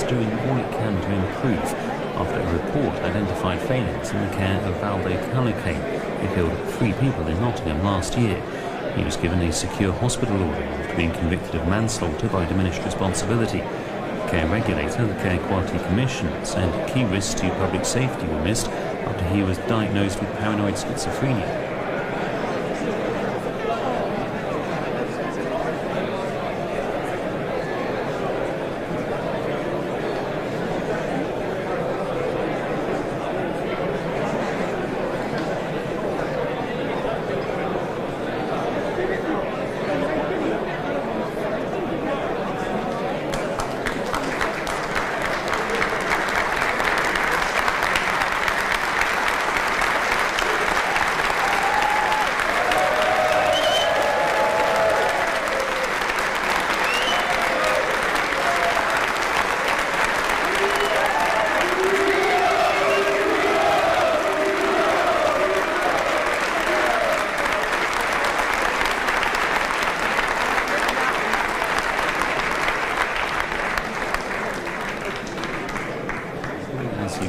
doing all it can to improve after a report identified failings in the care of Valde Calocane, who killed 3 people in Nottingham last year. He was given a secure hospital order after being convicted of manslaughter by diminished responsibility. The care regulator, the Care Quality Commission, said key risks to public safety were missed after he was diagnosed with paranoid schizophrenia.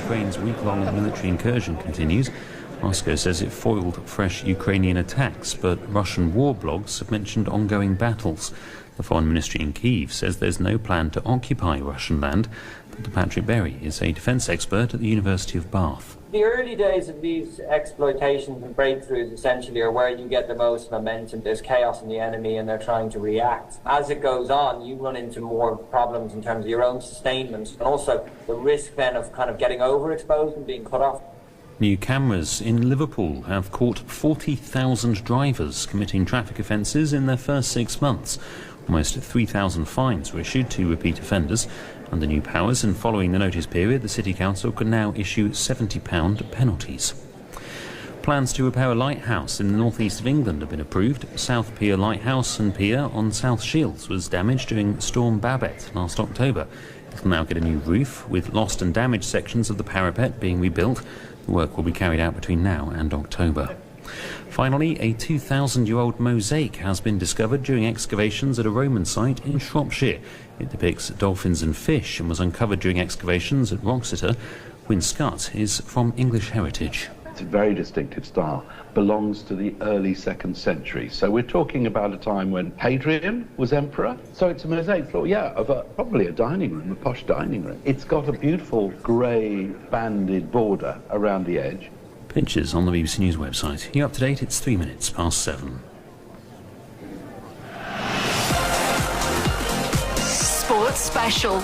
Ukraine's week-long military incursion continues. Moscow says it foiled fresh Ukrainian attacks, but Russian war blogs have mentioned ongoing battles. The Foreign Ministry in Kyiv says there's no plan to occupy Russian land. Dr. Patrick Berry is a defence expert at the University of Bath. The early days of these exploitations and breakthroughs essentially are where you get the most momentum. There's chaos in the enemy and they're trying to react. As it goes on, you run into more problems in terms of your own sustainment and also the risk then of kind of getting overexposed and being cut off. New cameras in Liverpool have caught 40,000 drivers committing traffic offences in their first 6 months. Almost 3,000 fines were issued to repeat offenders. Under new powers and following the notice period, the City Council can now issue £70 penalties. Plans to repair a lighthouse in the northeast of England have been approved. South Pier Lighthouse and Pier on South Shields was damaged during Storm Babette last October. It will now get a new roof, with lost and damaged sections of the parapet being rebuilt. The work will be carried out between now and October. Finally, a 2,000-year-old mosaic has been discovered during excavations at a Roman site in Shropshire. It depicts dolphins and fish and was uncovered during excavations at Wroxeter. Wyn Scott is from English Heritage. It's a very distinctive style, belongs to the early 2nd century. So we're talking about a time when Hadrian was emperor. So it's a mosaic floor, of probably a dining room, a posh dining room. It's got a beautiful grey banded border around the edge. Pictures on the BBC News website. You're up to date, it's 3 minutes past 7. Sports Special.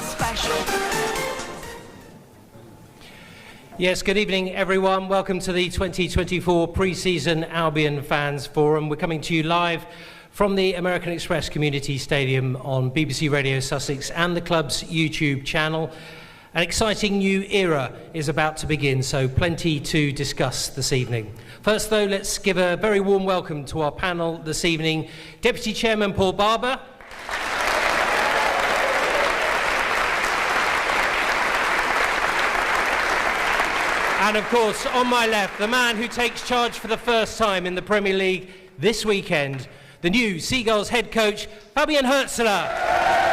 Yes, good evening everyone. Welcome to the 2024 pre-season Albion Fans Forum. We're coming to you live from the American Express Community Stadium on BBC Radio Sussex and the club's YouTube channel. An exciting new era is about to begin, so plenty to discuss this evening. First though, let's give a very warm welcome to our panel this evening. Deputy Chairman Paul Barber. And of course, on my left, the man who takes charge for the first time in the Premier League this weekend, the new Seagulls head coach, Fabian Hürzeler.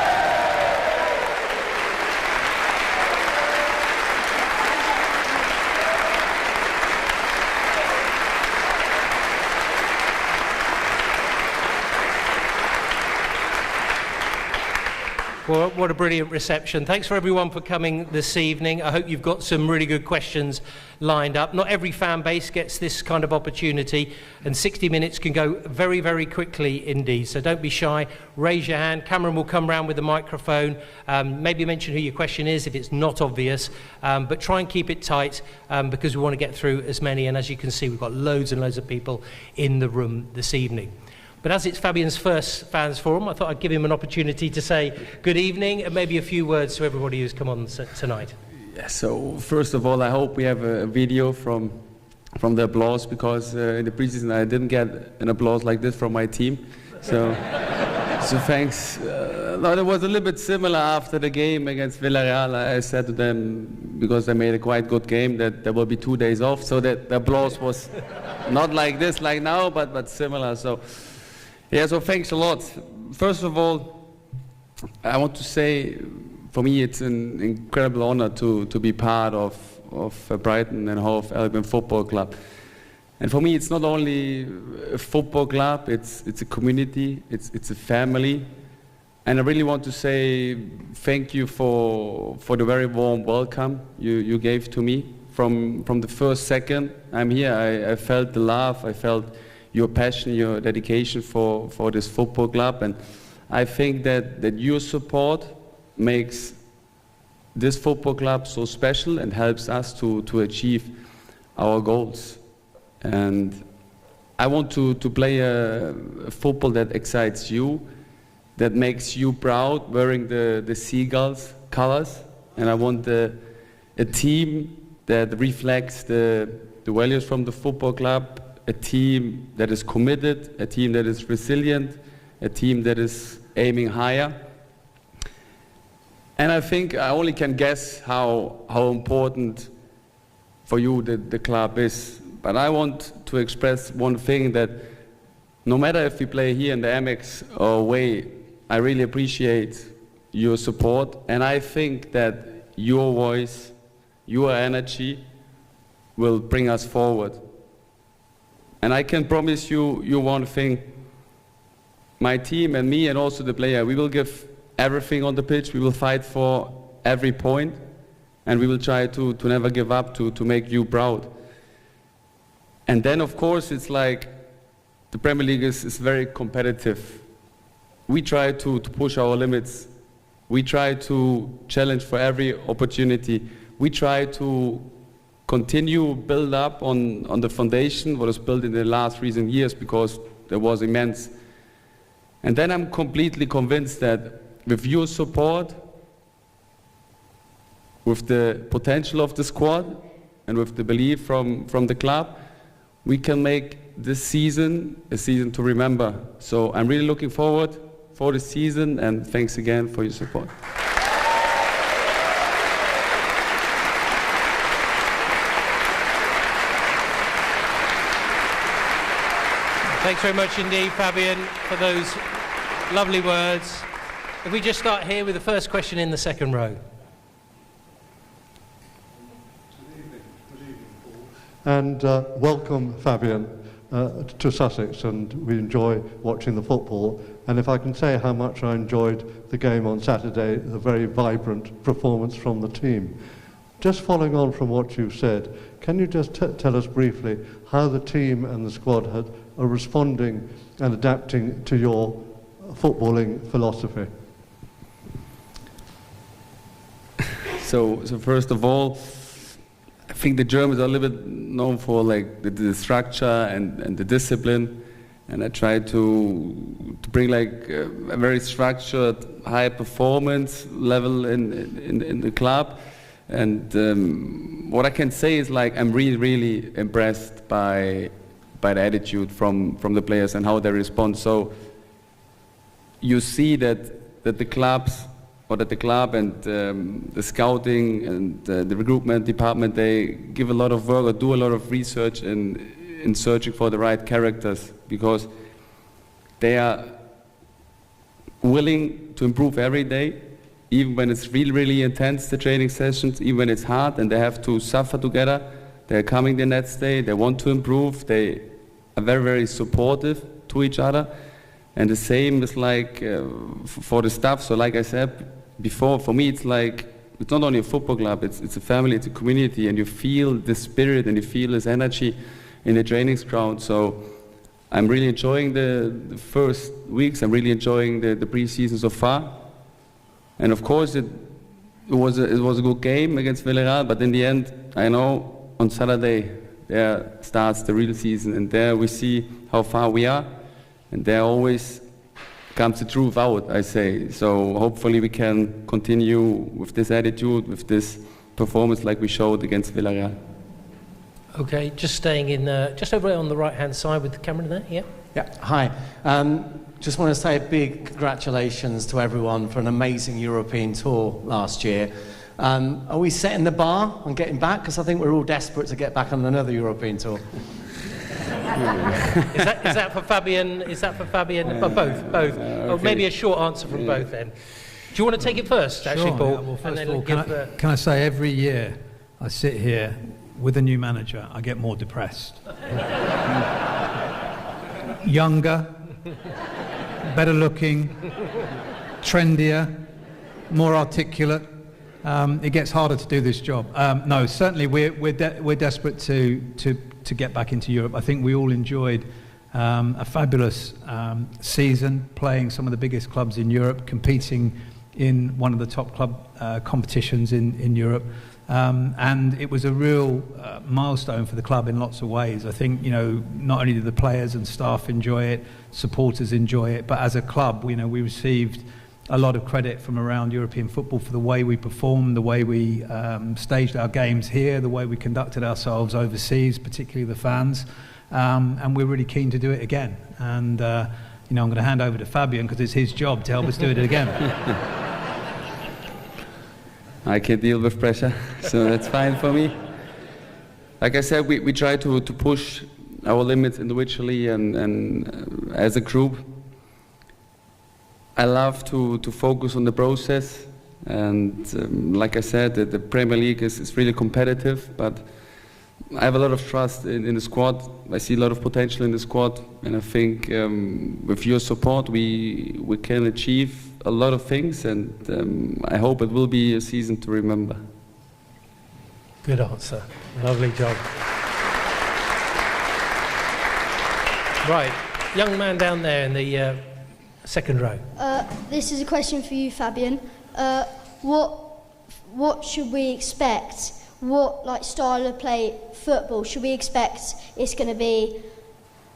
Well, what a brilliant reception. Thanks for everyone for coming this evening. I hope you've got some really good questions lined up. Not every fan base gets this kind of opportunity, and 60 minutes can go very, very quickly indeed. So don't be shy. Raise your hand. Cameron will come round with the microphone. Maybe mention who your question is if it's not obvious. But try and keep it tight because we want to get through as many. And as you can see, we've got loads and loads of people in the room this evening. But as it's Fabian's first fans forum, I thought I'd give him an opportunity to say good evening and maybe a few words to everybody who's come on tonight. Yeah, so first of all, I hope we have a video from the applause, because in the preseason I didn't get an applause like this from my team. So thanks. No, it was a little bit similar after the game against Villarreal. I said to them, because they made a quite good game, that there will be 2 days off, so that the applause was not like this, like now, but similar. So. Yeah, so thanks a lot. First of all, I want to say for me, it's an incredible honor to be part of Brighton and Hove Albion Football Club. And for me, it's not only a football club, it's a community, it's a family. And I really want to say thank you for the very warm welcome you gave to me. From the first second I'm here, I felt the love, I felt your passion, your dedication for this football club. And I think that your support makes this football club so special and helps us to achieve our goals. And I want to play a football that excites you, that makes you proud, wearing the Seagulls colors. And I want a team that reflects the values from the football club, a team that is committed, a team that is resilient, a team that is aiming higher. And I think I only can guess how important for you the club is. But I want to express one thing, that no matter if we play here in the Amex or away, I really appreciate your support. And I think that your voice, your energy will bring us forward. And I can promise you one thing. My team and me and also the player, we will give everything on the pitch. We will fight for every point. And we will try to never give up, to make you proud. And then, of course, it's like the Premier League is very competitive. We try to push our limits. We try to challenge for every opportunity. We try to continue build up on the foundation what was built in the last recent years, because there was immense. And then I'm completely convinced that with your support, with the potential of the squad, and with the belief from the club, we can make this season a season to remember. So I'm really looking forward for the season, and thanks again for your support. Thanks very much indeed, Fabian, for those lovely words. If we just start here with the first question in the second row. And welcome, Fabian, to Sussex, and we enjoy watching the football. And if I can say how much I enjoyed the game on Saturday, the very vibrant performance from the team. Just following on from what you've said, can you just tell us briefly how the team and the squad are responding and adapting to your footballing philosophy? So first of all, I think the Germans are a little bit known for like the structure and the discipline, and I try to bring like a very structured, high performance level in the club. And what I can say is, like, I'm really impressed by the attitude from the players and how they respond. So you see that the clubs, or that the club and the scouting and the recruitment department, they give a lot of work or do a lot of research in searching for the right characters, because they are willing to improve every day, even when it's really intense, the training sessions, even when it's hard and they have to suffer together. They're coming the next day, they want to improve, they are very supportive to each other. And the same is like for the staff. So like I said before, for me it's like, it's not only a football club, it's a family, it's a community, and you feel the spirit and you feel this energy in the training ground. So I'm really enjoying the first weeks, I'm really enjoying the pre-season so far. And of course it was a good game against Villarreal, but in the end, I know on Saturday there starts the real season, and there we see how far we are, and there always comes the truth out, I say. So hopefully we can continue with this attitude, with this performance like we showed against Villarreal. Okay, just staying in, just over on the right-hand side with the camera there, yeah? Yeah, hi. Just want to say a big congratulations to everyone for an amazing European tour last year. Are we setting the bar on getting back? Because I think we're all desperate to get back on another European tour. Is that for Fabian? Is that for Fabian? Both. Or okay. maybe a short answer from both then. you want to take it first, actually, Sure, Paul? yeah. Well, And first then of all, give, can I say every year I sit here with a new manager, I get more depressed. Younger, better looking, trendier, more articulate. It gets harder to do this job. No, certainly we're desperate to get back into Europe. I think we all enjoyed a fabulous season, playing some of the biggest clubs in Europe, competing in one of the top club competitions in Europe. And it was a real milestone for the club in lots of ways. I think, not only did the players and staff enjoy it, supporters enjoy it, but as a club, we received a lot of credit from around European football for the way we performed, the way we staged our games here, the way we conducted ourselves overseas, particularly the fans. And we're really keen to do it again. And, I'm going to hand over to Fabian because it's his job to help us do it again. I can deal with pressure, so that's fine for me. Like I said, we try to push our limits individually and as a group. I love to focus on the process, and like I said, the Premier League is really competitive, but I have a lot of trust in the squad. I see a lot of potential in the squad, and I think with your support we can achieve a lot of things, and I hope it will be a season to remember. Good answer. Lovely job. Right, young man down there in the second row. This is a question for you, Fabian. What should we expect? What style of play football should we expect? It's going to be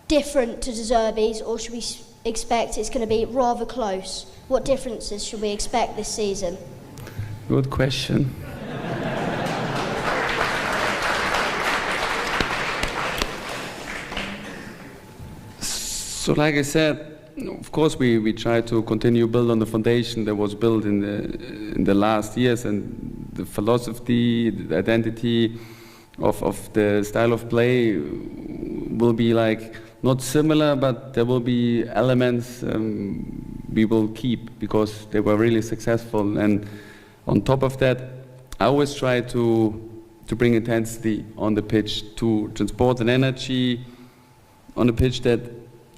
different to De Zerbi's, or should we expect it's going to be rather close? What differences should we expect this season? Good question. So like I said, of course we try to continue build on the foundation that was built in the last years, and the philosophy, the identity of the style of play will be not similar, but there will be elements we will keep because they were really successful. And on top of that, I always try to bring intensity on the pitch, to transport an energy on the pitch that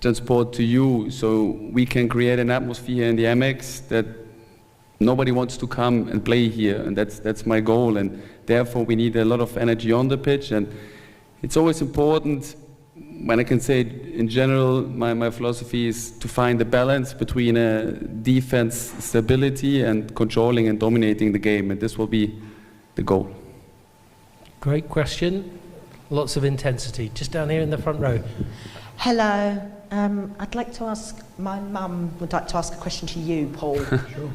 transport to you, so we can create an atmosphere in the MX that nobody wants to come and play here, and that's my goal. And therefore we need a lot of energy on the pitch, and it's always important. When I can say in general, my philosophy is to find a balance between defense stability and controlling and dominating the game, and this will be the goal. Great question. Lots of intensity. Just down here in the front row. Hello. I'd like to ask, my mum would like to ask a question to you, Paul. Sure.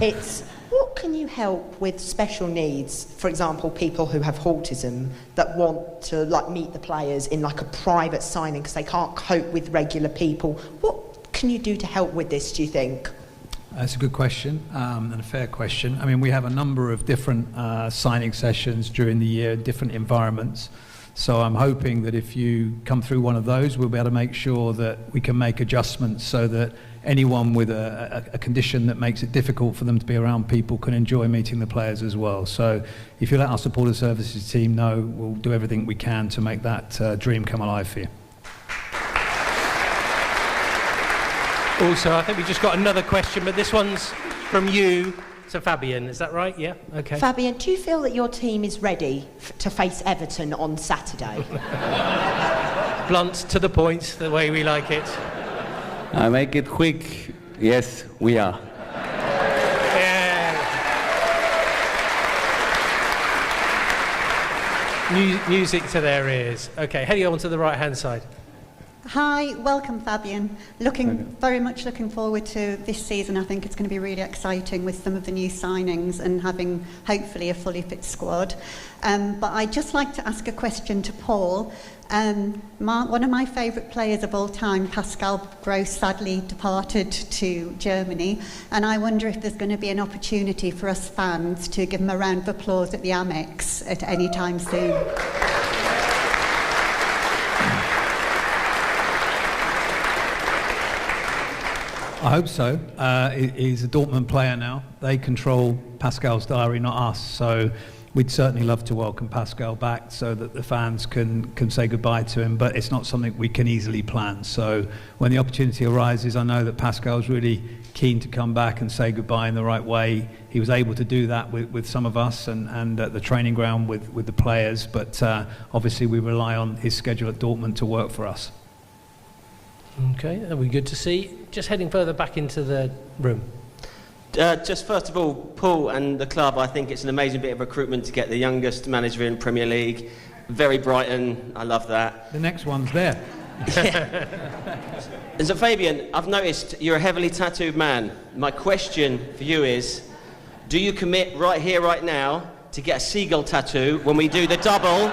It's, what can you help with special needs? For example, people who have autism that want to meet the players in a private signing because they can't cope with regular people. What can you do to help with this, do you think? That's a good question, and a fair question. I mean, we have a number of different signing sessions during the year, different environments. So I'm hoping that if you come through one of those, we'll be able to make sure that we can make adjustments so that anyone with a condition that makes it difficult for them to be around people can enjoy meeting the players as well. So if you let our supporter services team know, we'll do everything we can to make that dream come alive for you. Also, I think we just got another question, but this one's from you to Fabian. Is that right? Yeah? Okay. Fabian, do you feel that your team is ready to face Everton on Saturday? Blunt, to the point, the way we like it. I make it quick. Yes, we are. Yeah. Music to their ears. Okay, heading on to the right-hand side. Hi, welcome Fabian. Very much looking forward to this season. I think it's going to be really exciting with some of the new signings and having hopefully a fully fit squad. But I'd just like to ask a question to Paul. One of my favourite players of all time, Pascal Gross, sadly departed to Germany, and I wonder if there's going to be an opportunity for us fans to give him a round of applause at the Amex at any time soon. I hope so. He's a Dortmund player now. They control Pascal's diary, not us. So we'd certainly love to welcome Pascal back so that the fans can say goodbye to him, but it's not something we can easily plan. So when the opportunity arises, I know that Pascal's really keen to come back and say goodbye in the right way. He was able to do that with some of us and at the training ground with the players, but obviously we rely on his schedule at Dortmund to work for us. Okay, that'll be good to see. Just heading further back into the room. Just first of all, Paul and the club, I think it's an amazing bit of recruitment to get the youngest manager in Premier League. Very Brighton, I love that. The next one's there. And so Fabian, I've noticed you're a heavily tattooed man. My question for you is, do you commit right here, right now, to get a seagull tattoo when we do the double?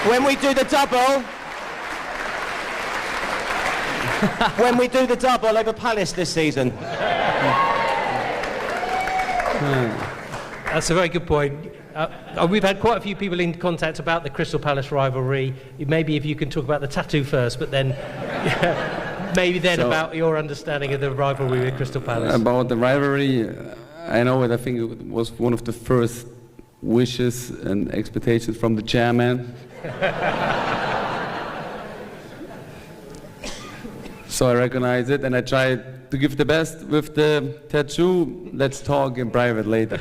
When we do the double... when we do the double over Palace this season. That's a very good point. We've had quite a few people in contact about the Crystal Palace rivalry. Maybe if you can talk about the tattoo first, but then maybe then about your understanding of the rivalry with Crystal Palace. About the rivalry, I know it. I think it was one of the first wishes and expectations from the chairman. So I recognize it and I try to give the best with the tattoo. Let's talk in private later.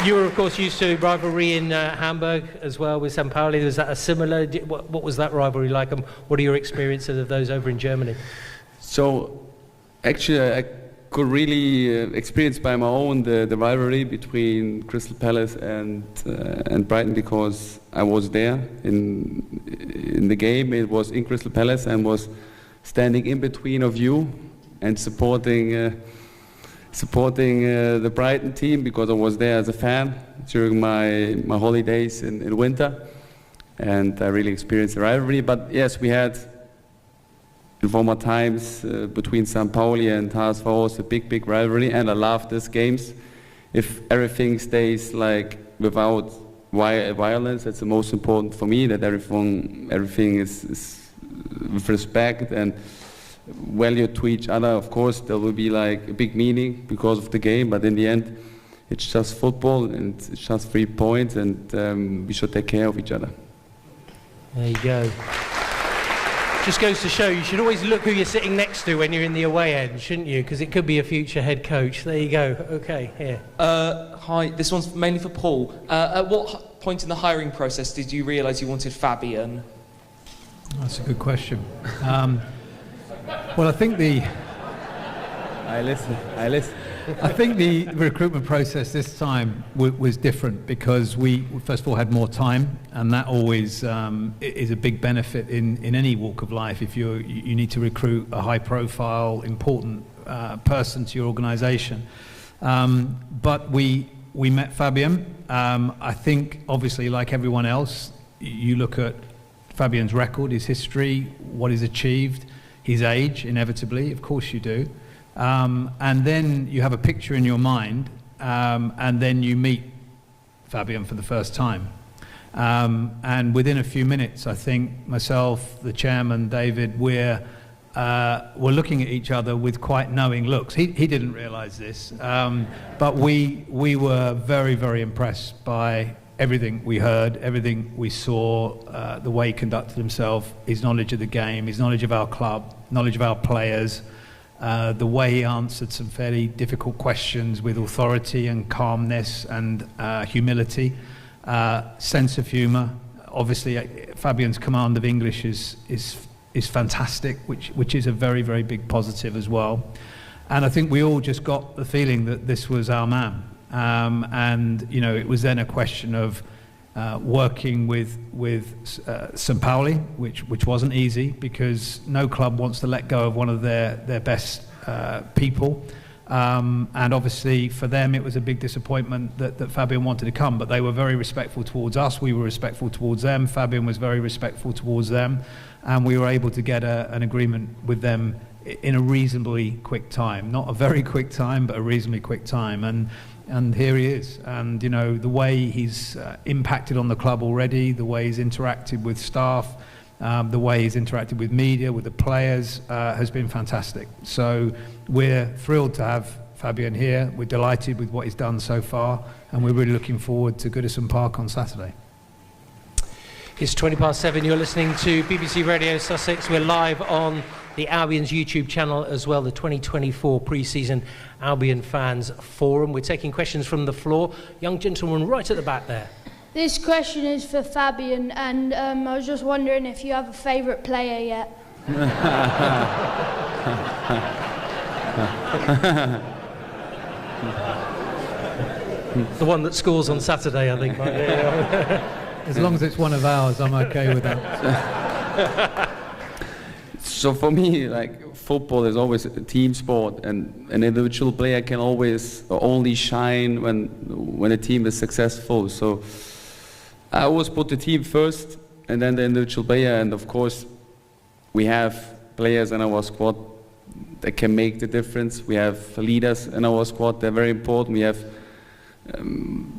You were, of course, used to rivalry in Hamburg as well with St. Pauli. Was that a similar? What was that rivalry like? And what are your experiences of those over in Germany? So, actually, I could really experience by my own the rivalry between Crystal Palace and Brighton, because I was there in the game. It was in Crystal Palace and was standing in between of you and supporting the Brighton team, because I was there as a fan during my holidays in winter, and I really experienced the rivalry. But yes, we had in former times between St. Pauli and HSV a big rivalry, and I love these games. If everything stays like without violence, that's the most important for me, that everything is with respect and value to each other. Of course, there will be like a big meaning because of the game, but in the end, it's just football and it's just 3 points, and we should take care of each other. There you go. Just goes to show you should always look who you're sitting next to when you're in the away end, shouldn't you? Because it could be a future head coach. There you go. Okay, here. Hi, this one's mainly for Paul. At what point in the hiring process did you realise you wanted Fabian? That's a good question. Well, I think I listen. I think the recruitment process this time was different because we first of all had more time, and that always is a big benefit in any walk of life. If you need to recruit a high-profile, important person to your organisation, but we met Fabian. I think obviously, like everyone else, you look at Fabian's record, his history, what he's achieved, his age, inevitably, of course you do. And then you have a picture in your mind, and then you meet Fabian for the first time. And within a few minutes, I think myself, the chairman, David, we're looking at each other with quite knowing looks. He didn't realise this, but we were very, very impressed by everything we heard, everything we saw, the way he conducted himself, his knowledge of the game, his knowledge of our club, knowledge of our players, the way he answered some fairly difficult questions with authority and calmness and humility, sense of humour. Obviously, Fabian's command of English is fantastic, which is a very, very big positive as well. And I think we all just got the feeling that this was our man. And it was then a question of working with St. Pauli, which wasn't easy, because no club wants to let go of one of their best people. And obviously for them it was a big disappointment that Fabian wanted to come, but they were very respectful towards us, we were respectful towards them, Fabian was very respectful towards them, and we were able to get an agreement with them in a reasonably quick time. Not a very quick time, but a reasonably quick time. And here he is. And, you know, the way he's impacted on the club already, the way he's interacted with staff, the way he's interacted with media, with the players, has been fantastic. So we're thrilled to have Fabian here. We're delighted with what he's done so far, and we're really looking forward to Goodison Park on Saturday. It's 7:20. You're listening to BBC Radio Sussex. We're live on the Albion's YouTube channel as well, the 2024 pre-season Albion Fans Forum. We're taking questions from the floor. Young gentleman right at the back there. This question is for Fabian, and I was just wondering if you have a favourite player yet. The one that scores on Saturday, I think. As long as it's one of ours, I'm okay with that. So for me, like, football is always a team sport, and an individual player can always only shine when a team is successful. So I always put the team first and then the individual player, and of course we have players in our squad that can make the difference. We have leaders in our squad, they're very important. We have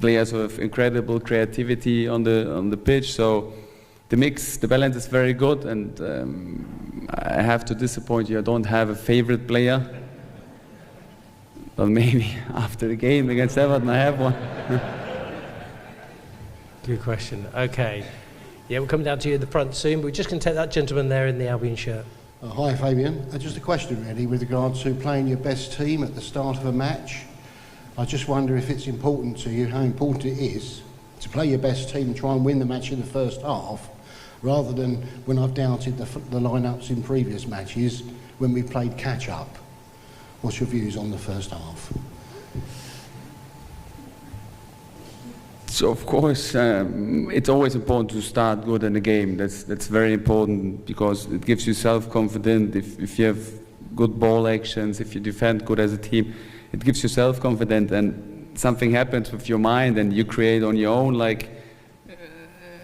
players with incredible creativity on the pitch, so the mix, the balance is very good, and I have to disappoint you, I don't have a favorite player, but maybe after the game against Everton I have one. Good question. Okay. Yeah, we'll come down to you at the front soon, but we're just going to take that gentleman there in the Albion shirt. Hi Fabian, just a question really with regard to playing your best team at the start of a match. I just wonder if it's important to you, how important it is to play your best team and try and win the match in the first half, rather than when I've doubted the lineups in previous matches when we played catch up. What's your views on the first half? So of course, it's always important to start good in the game. That's very important because it gives you self-confidence. If you have good ball actions, if you defend good as a team, it gives you self-confidence, and something happens with your mind, and you create on your own like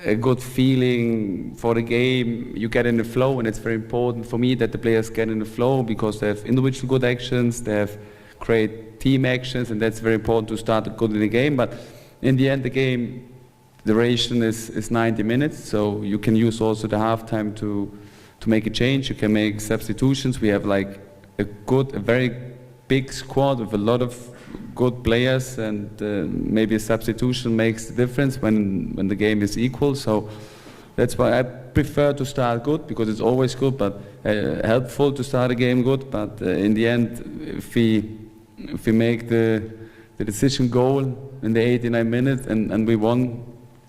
a good feeling for the game. You get in the flow, and it's very important for me that the players get in the flow because they have individual good actions, they have great team actions, and that's very important to start good in the game. But in the end, the game duration is 90 minutes, so you can use also the halftime to make a change. You can make substitutions. We have like a very big squad with a lot of good players, and maybe a substitution makes the difference when the game is equal. So that's why I prefer to start good, because it's always good, but helpful to start a game good. But in the end, if we make the decision goal in the 89 minutes and we won,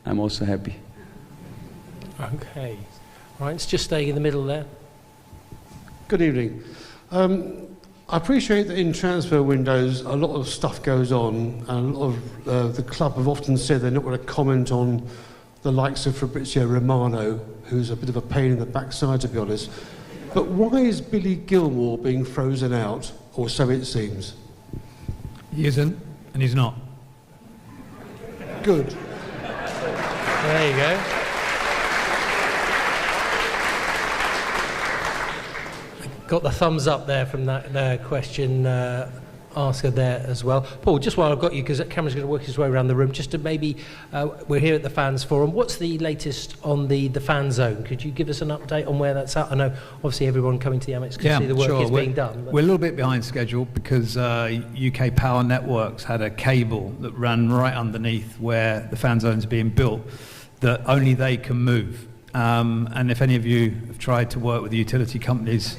I'm also happy. Okay. All right, it's just staying in the middle there. Good evening. I appreciate that in transfer windows a lot of stuff goes on, and a lot of the club have often said they're not going to comment on the likes of Fabrizio Romano, who's a bit of a pain in the backside, to be honest. But why is Billy Gilmour being frozen out, or so it seems? He isn't, and he's not. Good. There you go. Got the thumbs up there from that question asker there as well. Paul, just while I've got you, because that camera's going to work its way around the room, just to maybe, we're here at the Fans Forum. What's the latest on the fan zone? Could you give us an update on where that's at? I know, obviously, everyone coming to the Amex can see the work is being done. We're a little bit behind schedule because UK Power Networks had a cable that ran right underneath where the fan zone's being built that only they can move. And if any of you have tried to work with the utility companies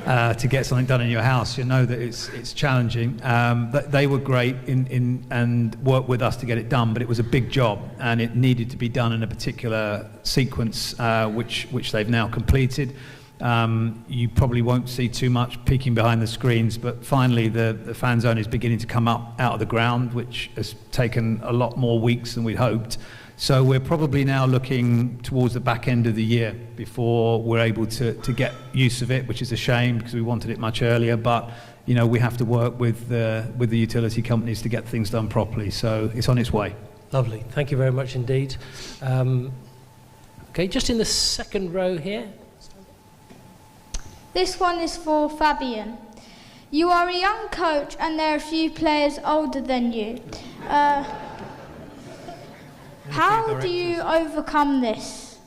to get something done in your house, you know that it's challenging. They were great and worked with us to get it done, but it was a big job and it needed to be done in a particular sequence, which they've now completed. You probably won't see too much peeking behind the screens, but finally the fan zone is beginning to come up out of the ground, which has taken a lot more weeks than we'd hoped. So we're probably now looking towards the back end of the year before we're able to get use of it, which is a shame because we wanted it much earlier. But you know, we have to work with the utility companies to get things done properly. So it's on its way. Lovely. Thank you very much indeed. Okay, just in the second row here. This one is for Fabian. You are a young coach and there are a few players older than you. How do you overcome this?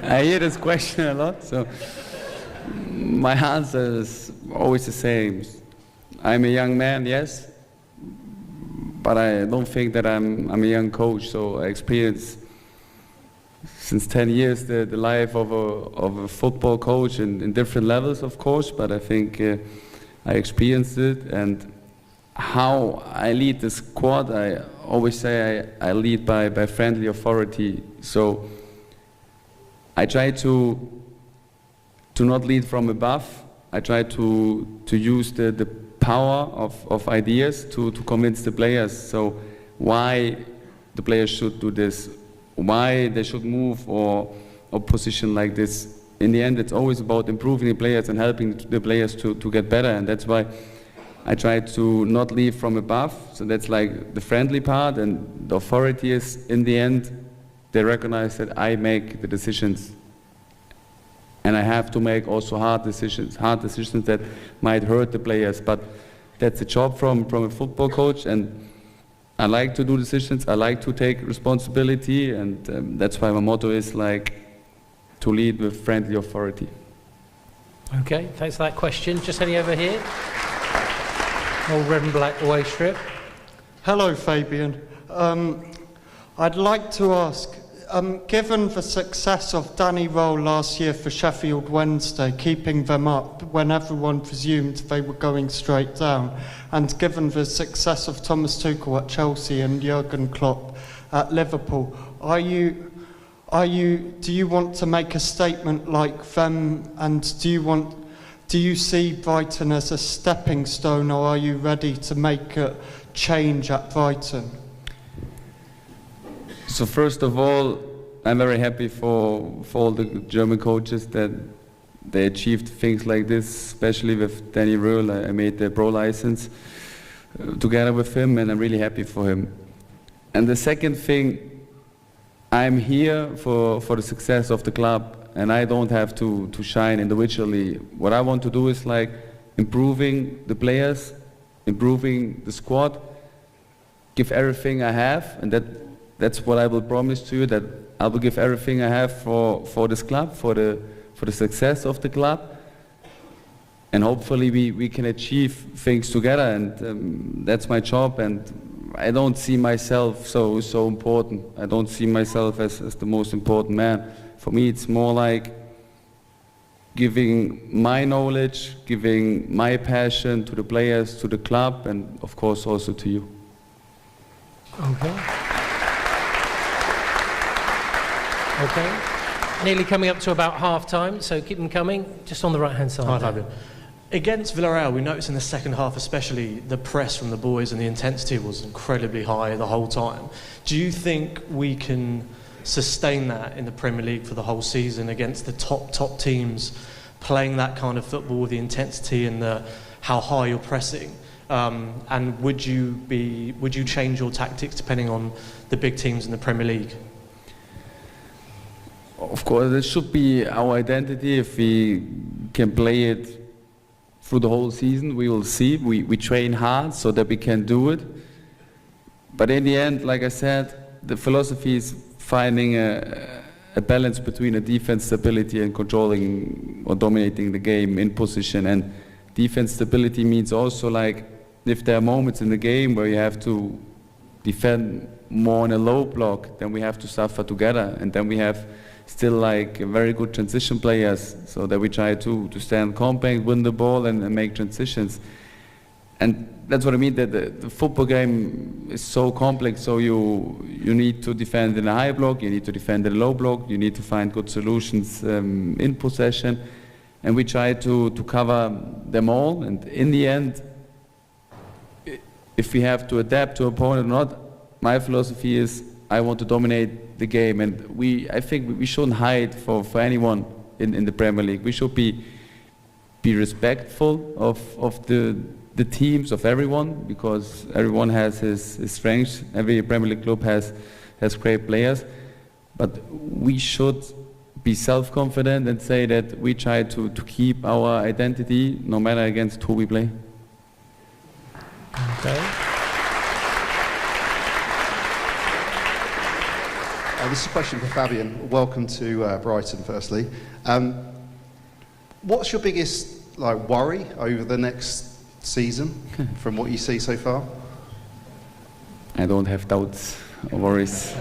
I hear this question a lot, so my answer is always the same. I'm a young man, yes, but I don't think that I'm a young coach, so I experienced since 10 years the life of a football coach in different levels, of course, but I think I experienced it. And how I lead the squad, I always say I lead by friendly authority. So I try to not lead from above. I try to use the power of ideas to convince the players. So why the players should do this, why they should move or position like this. In the end, it's always about improving the players and helping the players to get better, and that's why I try to not lead from above. So that's like the friendly part, and the authority is, in the end, they recognize that I make the decisions. And I have to make also hard decisions that might hurt the players, but that's a job from a football coach, and I like to do decisions, I like to take responsibility, and that's why my motto is like to lead with friendly authority. Okay, thanks for that question. Just heading over here. Old red and black away strip. Hello, Fabian. I'd like to ask, given the success of Danny Rowe last year for Sheffield Wednesday, keeping them up when everyone presumed they were going straight down, and given the success of Thomas Tuchel at Chelsea and Jurgen Klopp at Liverpool, do you want to make a statement like them, and do you see Brighton as a stepping stone, or are you ready to make a change at Brighton? So first of all, I'm very happy for all the German coaches that they achieved things like this, especially with Danny Röhl. I made the pro license together with him, and I'm really happy for him. And the second thing, I'm here for the success of the club, and I don't have to shine individually. What I want to do is like improving the players, improving the squad, give everything I have, and that's what I will promise to you, that I will give everything I have for this club, for the success of the club, and hopefully we can achieve things together, and that's my job. And I don't see myself so important. I don't see myself as the most important man. For me, it's more like giving my knowledge, giving my passion to the players, to the club, and of course also to you. Okay. Okay. Nearly coming up to about half time, so keep them coming. Just on the right hand side. Hi, Fabian. Against Villarreal, we noticed in the second half especially, the press from the boys and the intensity was incredibly high the whole time. Do you think we can sustain that in the Premier League for the whole season against the top teams, playing that kind of football with the intensity and how high you're pressing? And would you change your tactics depending on the big teams in the Premier League? Of course, it should be our identity. If we can play it through the whole season, we will see. We train hard so that we can do it. But in the end, like I said, the philosophy is finding a balance between a defense stability and controlling or dominating the game in position. And defense stability means also like if there are moments in the game where you have to defend more in a low block, then we have to suffer together. And then we have still like very good transition players, so that we try to stand compact, win the ball, and make transitions. And that's what I mean, that the football game is so complex. So you need to defend in a high block, you need to defend in a low block, you need to find good solutions in possession, and we try to cover them all. And in the end, if we have to adapt to opponent or not, my philosophy is I want to dominate the game, and I think we shouldn't hide for anyone in the Premier League. We should be be respectful of the teams, of everyone, because everyone has his strengths. Every Premier League club has great players, but we should be self-confident and say that we try to keep our identity no matter against who we play. Okay. This is a question for Fabian. Welcome to Brighton, firstly. What's your biggest worry over the next season from what you see so far? I don't have doubts or worries.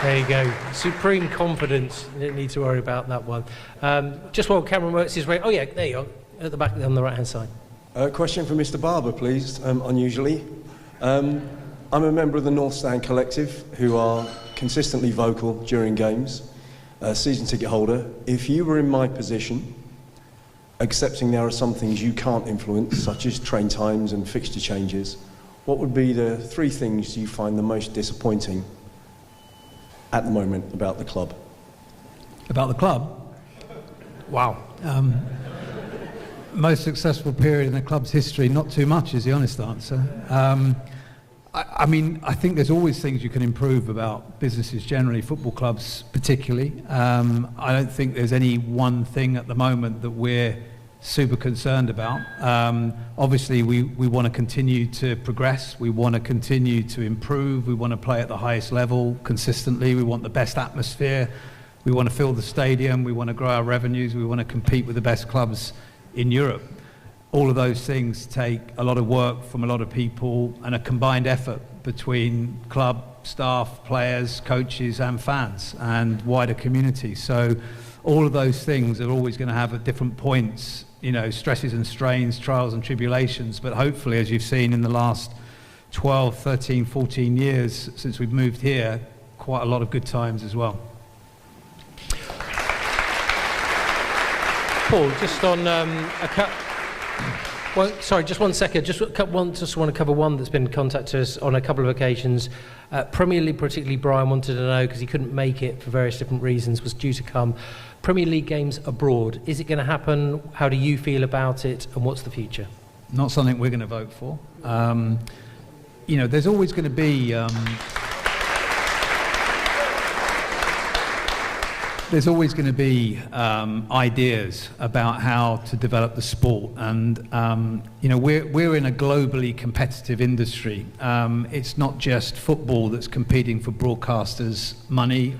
There you go. Supreme confidence. You don't need to worry about that one. Just while Cameron works his way... Oh, yeah, there you go. At the back on the right-hand side. Question for Mr. Barber, please, unusually. I'm a member of the North Stand Collective, who are consistently vocal during games, season ticket holder. If you were in my position, accepting there are some things you can't influence, such as train times and fixture changes, what would be the 3 things you find the most disappointing at the moment about the club? About the club? Wow. Most successful period in the club's history, not too much is the honest answer. I mean, I think there's always things you can improve about businesses generally, football clubs particularly. I don't think there's any one thing at the moment that we're super concerned about. Obviously, we want to continue to progress. We want to continue to improve. We want to play at the highest level consistently. We want the best atmosphere. We want to fill the stadium. We want to grow our revenues. We want to compete with the best clubs in Europe. All of those things take a lot of work from a lot of people and a combined effort between club, staff, players, coaches and fans and wider community. So all of those things are always going to have at different points, you know, stresses and strains, trials and tribulations. But hopefully, as you've seen in the last 12, 13, 14 years since we've moved here, quite a lot of good times as well. Paul, just on just 1 second. Just want to cover one that's been contacted us on a couple of occasions. Premier League, particularly Brian, wanted to know, because he couldn't make it for various different reasons, was due to come. Premier League games abroad, is it going to happen? How do you feel about it, and what's the future? Not something we're going to vote for. You know, there's always going to be... There's always going to be ideas about how to develop the sport, and you know, we're in a globally competitive industry. It's not just football that's competing for broadcasters' money,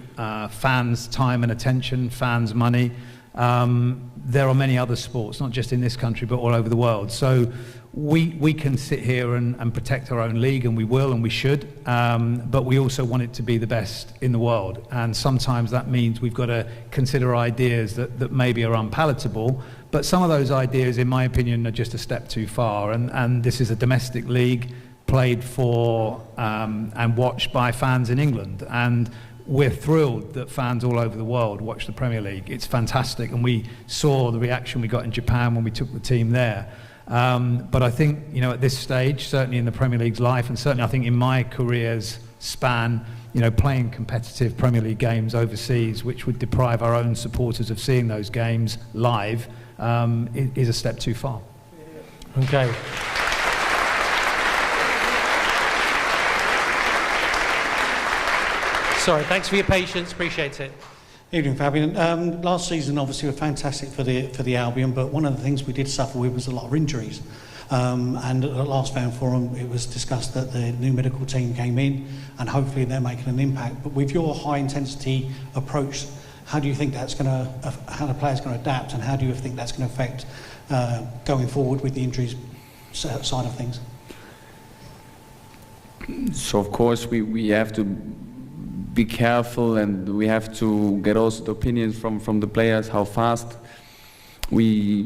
fans' time and attention, fans' money. There are many other sports, not just in this country but all over the world. So we can sit here and protect our own league, and we will and we should, but we also want it to be the best in the world, and sometimes that means we've got to consider ideas that maybe are unpalatable, but some of those ideas, in my opinion, are just a step too far, and this is a domestic league played for and watched by fans in England, and we're thrilled that fans all over the world watch the Premier League. It's fantastic, and we saw the reaction we got in Japan when we took the team there. But I think, you know, at this stage, certainly in the Premier League's life, and certainly I think in my career's span, you know, playing competitive Premier League games overseas, which would deprive our own supporters of seeing those games live, is a step too far. Okay. Sorry, thanks for your patience, appreciate it. Evening, Fabian. Last season, obviously, were fantastic for the Albion, but one of the things we did suffer with was a lot of injuries. And at the last Fan Forum, it was discussed that the new medical team came in, and hopefully they're making an impact. But with your high-intensity approach, how do you think that's going to, how the players going to adapt, and how do you think that's going to affect going forward with the injuries side of things? So of course we have to be careful, and we have to get also the opinions from the players, how fast we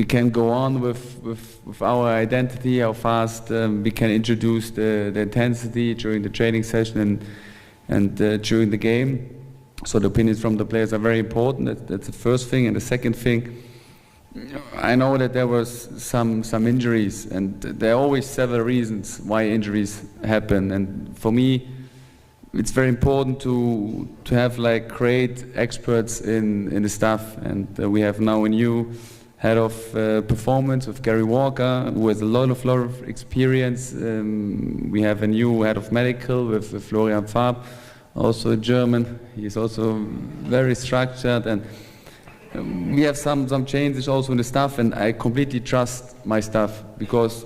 can go on with our identity, how fast we can introduce the intensity during the training session and during the game. So the opinions from the players are very important. That's the first thing. And the second thing, I know that there was some injuries, and there are always several reasons why injuries happen. And for me, it's very important to have like great experts in the staff, and we have now a new head of performance with Gary Walker, who has a lot of experience. We have a new head of medical with Florian Farb, also a German. He's also very structured, and we have some changes also in the staff, and I completely trust my staff because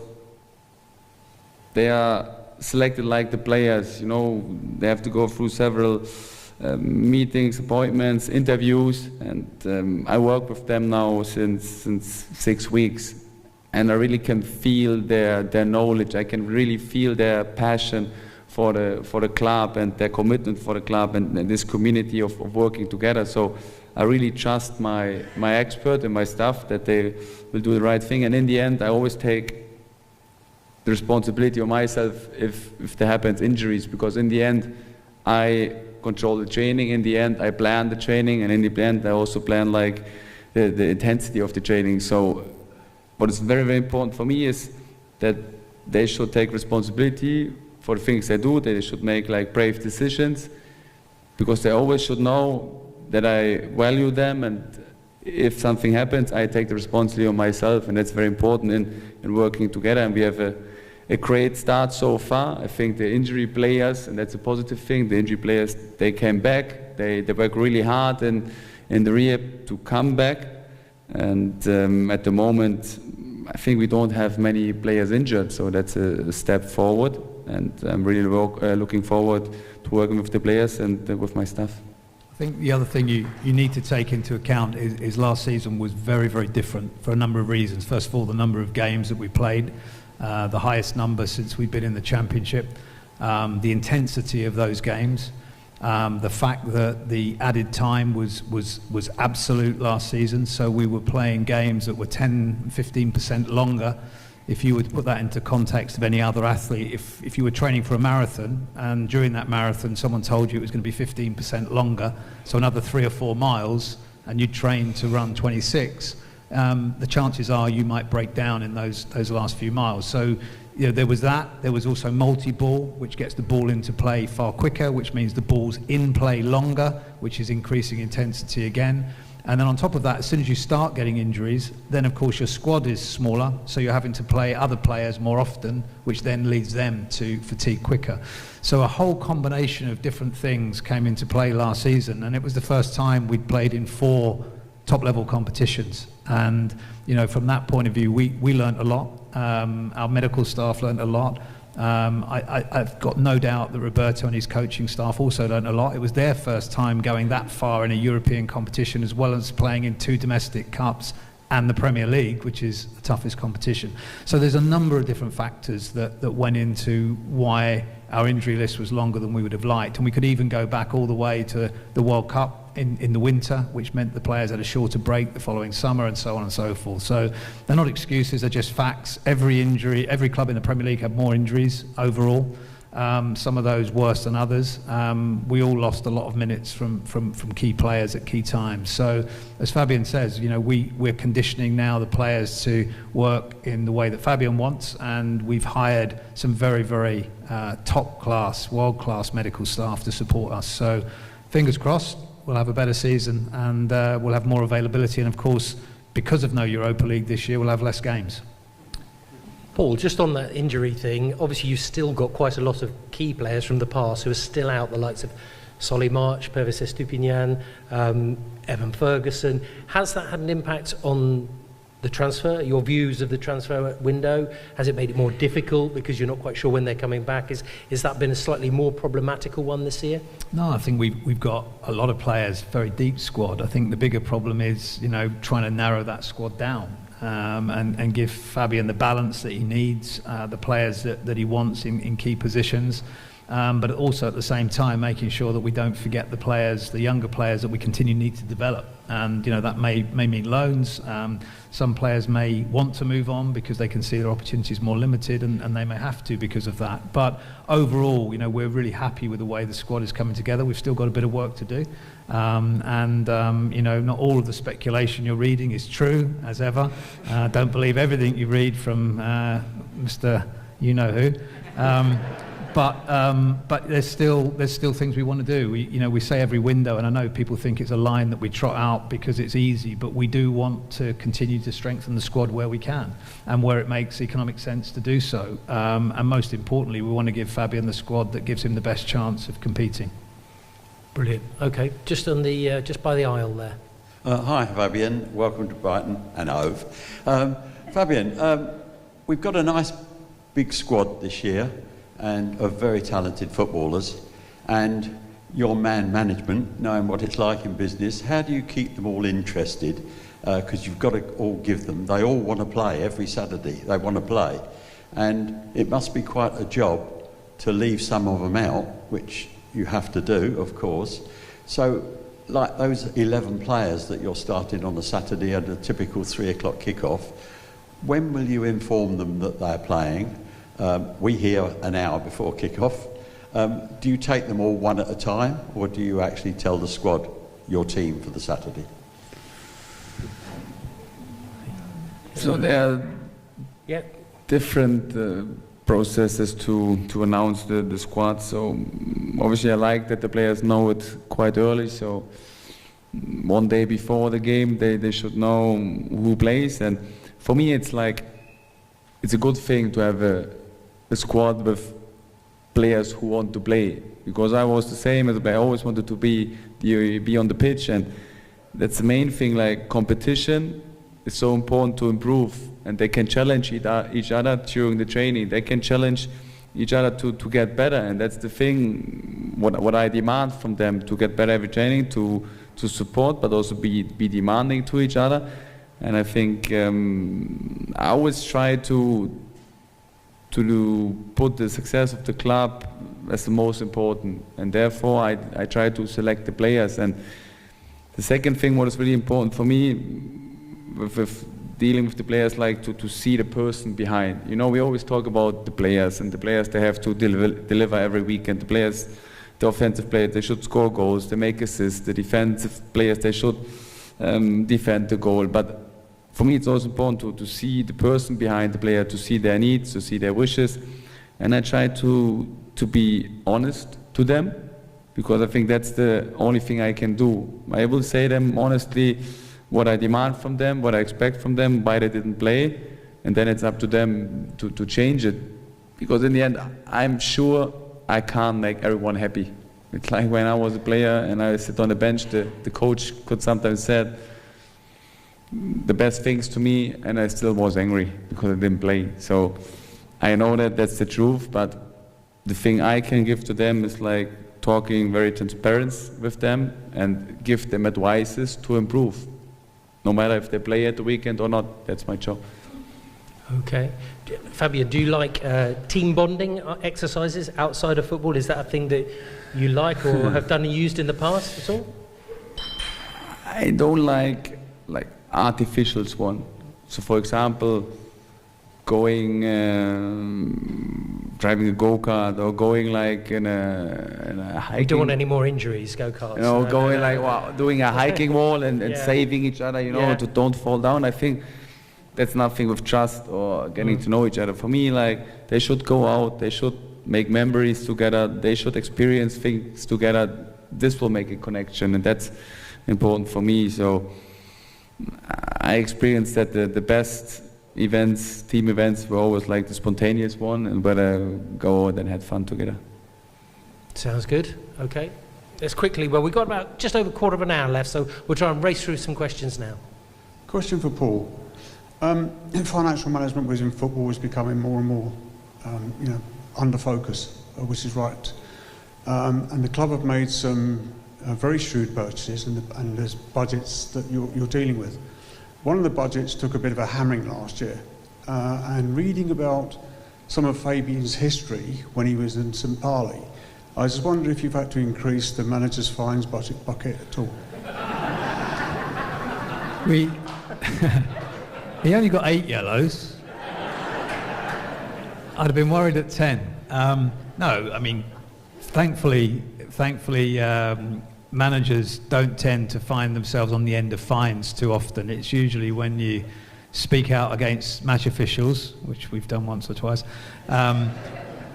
they are selected like the players. You know, they have to go through several meetings, appointments, interviews, and I work with them now since 6 weeks, and I really can feel their knowledge. I can really feel their passion for the club and their commitment for the club and this community of working together. So I really trust my expert and my staff that they will do the right thing, and in the end I always take the responsibility on myself if there happens injuries, because in the end I control the training. In the end I plan the training, and in the end I also plan like the intensity of the training. So what is very, very important for me is that they should take responsibility for the things they do. They should make like brave decisions, because they always should know that I value them, and if something happens I take the responsibility on myself, and that's very important in working together. And we have a great start so far. I think the injury players, and that's a positive thing, the injury players, they came back, they work really hard in the rehab to come back, and at the moment I think we don't have many players injured, so that's a step forward, and I'm really looking forward to working with the players and with my staff. I think the other thing you need to take into account is last season was very, very different for a number of reasons. First of all, the number of games that we played, the highest number since we've been in the Championship, the intensity of those games, the fact that the added time was absolute last season, so we were playing games that were 10-15% longer. If you would put that into context of any other athlete, if you were training for a marathon and during that marathon someone told you it was going to be 15% longer, so another 3 or 4 miles, and you trained to run 26, the chances are you might break down in those last few miles. So you know, there was that. There was also multi-ball, which gets the ball into play far quicker, which means the ball's in play longer, which is increasing intensity again. And then on top of that, as soon as you start getting injuries, then of course your squad is smaller, so you're having to play other players more often, which then leads them to fatigue quicker. So a whole combination of different things came into play last season, and it was the first time we'd played in 4 top-level competitions. And you know, from that point of view, we learned a lot. Our medical staff learned a lot. I've got no doubt that Roberto and his coaching staff also learned a lot. It was their first time going that far in a European competition, as well as playing in 2 domestic cups and the Premier League, which is the toughest competition. So there's a number of different factors that went into why our injury list was longer than we would have liked. And we could even go back all the way to the World Cup in the winter, which meant the players had a shorter break the following summer, and so on and so forth. So they're not excuses, they're just facts. Every club in the Premier League had more injuries overall. Some of those worse than others. We all lost a lot of minutes from key players at key times. So, as Fabian says, you know, we're conditioning now the players to work in the way that Fabian wants, and we've hired some very, very top-class, world-class medical staff to support us. So, fingers crossed, we'll have a better season, and we'll have more availability. And of course, because of no Europa League this year, we'll have less games. Paul, just on that injury thing, obviously you've still got quite a lot of key players from the past who are still out, the likes of Solly March, Pervis Estupiñán, Evan Ferguson. Has that had an impact on the transfer, your views of the transfer window? Has it made it more difficult because you're not quite sure when they're coming back? Is that been a slightly more problematical one this year? No, I think we've got a lot of players, very deep squad. I think the bigger problem is, you know, trying to narrow that squad down. And give Fabian the balance that he needs, the players that he wants in key positions, but also at the same time making sure that we don't forget the players, the younger players that we continue need to develop. And you know, that may mean loans. Some players may want to move on because they can see their opportunities more limited, and they may have to because of that. But overall, you know, we're really happy with the way the squad is coming together. We've still got a bit of work to do. You know, not all of the speculation you're reading is true, as ever. Don't believe everything you read from Mr. You-know-who. But there's still things we want to do. We say every window, and I know people think it's a line that we trot out because it's easy, but we do want to continue to strengthen the squad where we can and where it makes economic sense to do so. And most importantly, we want to give Fabian the squad that gives him the best chance of competing. Brilliant. Okay, just on the just by the aisle there. Hi, Fabian. Welcome to Brighton and Hove. Fabian, we've got a nice big squad this year and of very talented footballers, and your man management, knowing what it's like in business, how do you keep them all interested? Because you've got to all give them, they all want to play every Saturday, they want to play, and it must be quite a job to leave some of them out, which you have to do, of course. So like those 11 players that you're starting on a Saturday at a typical 3 o'clock kickoff, when will you inform them that they're playing? We hear an hour before kick-off. Do you take them all one at a time, or do you actually tell the squad your team for the Saturday? So there are different processes to announce the squad. So obviously I like that the players know it quite early. So one day before the game they should know who plays. And for me it's like, it's a good thing to have a squad with players who want to play, because I was the same as I always wanted to be on the pitch, and that's the main thing. Like, competition is so important to improve, and they can challenge each other during the training. They can challenge each other to get better, and that's the thing what I demand from them, to get better every training, to support, but also be demanding to each other. And I think I always try to put the success of the club as the most important, and therefore I try to select the players. And the second thing, what is really important for me with dealing with the players, like to see the person behind. We always talk about the players, and the players, they have to deliver every weekend. The players, the offensive players, they should score goals, they make assists. The defensive players, they should defend the goal. But for me, it's also important to see the person behind the player, to see their needs, to see their wishes. And I try to be honest to them, because I think that's the only thing I can do. I will say them honestly what I demand from them, what I expect from them, why they didn't play, and then it's up to them to change it. Because in the end, I'm sure I can't make everyone happy. It's like when I was a player and I sit on the bench, the coach could sometimes say the best things to me, and I still was angry because I didn't play. So I know that that's the truth, but the thing I can give to them is like talking very transparent with them and give them advices to improve. No matter if they play at the weekend or not, that's my job. Okay. Fabian, do you like team bonding exercises outside of football? Is that a thing that you like or have done and used in the past at all? I don't like artificial one. So for example, going driving a go-kart, or going like in a hiking. You don't want any more injuries, go-karts. Going doing a hiking wall and saving each other, to don't fall down. I think that's nothing with trust or getting to know each other. For me, like, they should go out, they should make memories together, they should experience things together. This will make a connection, and that's important for me. So I experienced that the best events, team events, were always like the spontaneous one, and where I go and then had fun together. Sounds good. Okay. Let's quickly, we've got about just over a quarter of an hour left, so we'll try and race through some questions now. Question for Paul. Financial management within football is becoming more and more, under focus, which is right. And the club have made some very shrewd purchases, and there's budgets that you're dealing with. One of the budgets took a bit of a hammering last year, and reading about some of Fabian's history when he was in St. Parley, I just wonder if you've had to increase the manager's fines bucket at all. He only got 8 yellows. I'd have been worried at 10. No, I mean, thankfully, managers don't tend to find themselves on the end of fines too often. It's usually when you speak out against match officials, which we've done once or twice,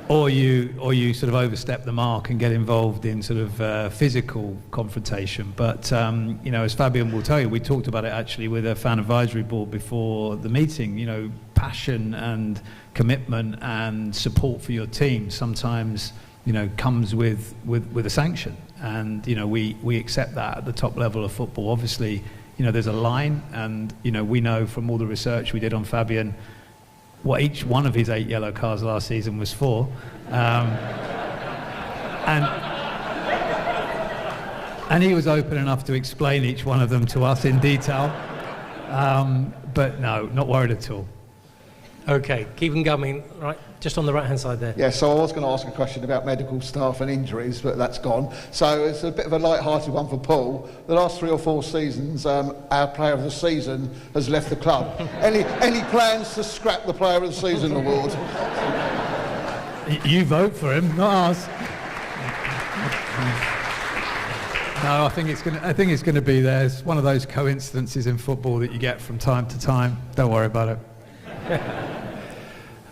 or you sort of overstep the mark and get involved in sort of physical confrontation. But as Fabian will tell you, we talked about it actually with a fan advisory board before the meeting. Passion and commitment and support for your team sometimes comes with a sanction, and we accept that at the top level of football. Obviously, there's a line, and we know from all the research we did on Fabian what each one of his 8 yellow cards last season was for. And he was open enough to explain each one of them to us in detail. But no, not worried at all. Okay, keep them going, right, just on the right-hand side there. Yeah, so I was going to ask a question about medical staff and injuries, but that's gone. So it's a bit of a light-hearted one for Paul. The last 3 or 4 seasons, our player of the season has left the club. Any plans to scrap the player of the season award? You vote for him, not us. No, I think it's going to be there. It's one of those coincidences in football that you get from time to time. Don't worry about it.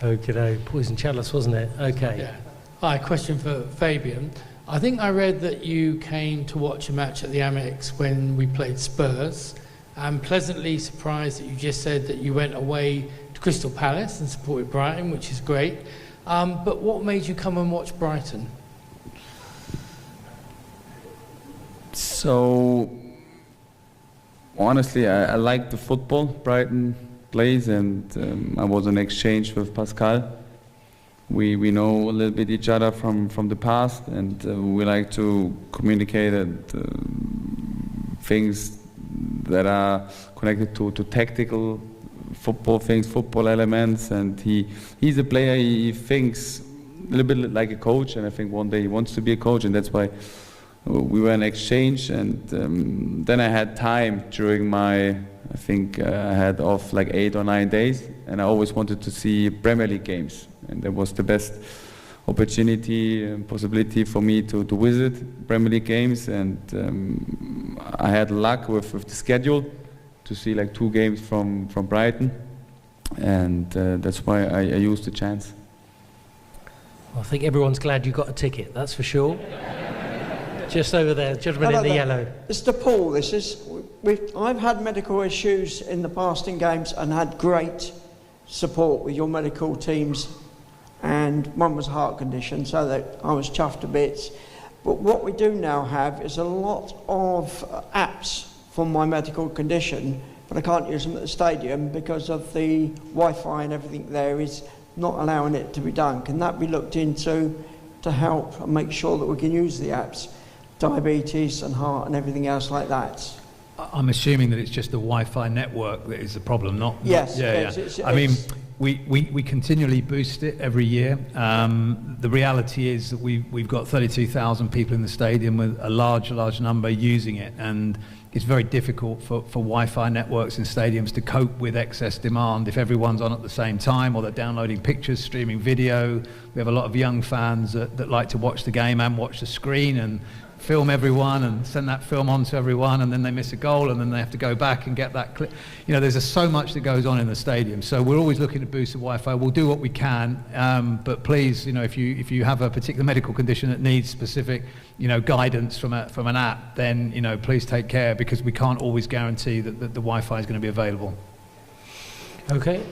Okay, poison chalice, wasn't it? Okay. Yeah. Hi, question for Fabian. I think I read that you came to watch a match at the Amex when we played Spurs. I'm pleasantly surprised that you just said that you went away to Crystal Palace and supported Brighton, which is great. But what made you come and watch Brighton? So, honestly, I like the football Brighton plays, and I was on exchange with Pascal. We know a little bit each other from the past, and we like to communicate things that are connected to tactical football things, football elements, and he's a player. He thinks a little bit like a coach, and I think one day he wants to be a coach, and that's why we were in exchange. And then I had time during my, I think I had off like 8 or 9 days, and I always wanted to see Premier League games, and that was the best opportunity and possibility for me to visit Premier League games. And I had luck with the schedule to see like 2 games from Brighton, and that's why I used the chance. Well, I think everyone's glad you got a ticket, that's for sure. Just over there, gentleman in the yellow. Mr. Paul, I've had medical issues in the past in games and had great support with your medical teams, and one was a heart condition, so that I was chuffed to bits. But what we do now have is a lot of apps for my medical condition, but I can't use them at the stadium because of the Wi-Fi and everything there is not allowing it to be done. Can that be looked into to help and make sure that we can use the apps? Diabetes and heart and everything else like that. I'm assuming that it's just the Wi-Fi network that is the problem, not... Yes. I mean, we continually boost it every year. The reality is that we've got 32,000 people in the stadium with a large number using it, and it's very difficult for Wi-Fi networks in stadiums to cope with excess demand if everyone's on at the same time, or they're downloading pictures, streaming video. We have a lot of young fans that like to watch the game and watch the screen and film everyone and send that film on to everyone, and then they miss a goal and then they have to go back and get that clip. There's so much that goes on in the stadium, so we're always looking to boost the Wi-Fi. We'll do what we can, but please, if you have a particular medical condition that needs specific guidance from an app, then please take care, because we can't always guarantee that the Wi-Fi is going to be available. Okay,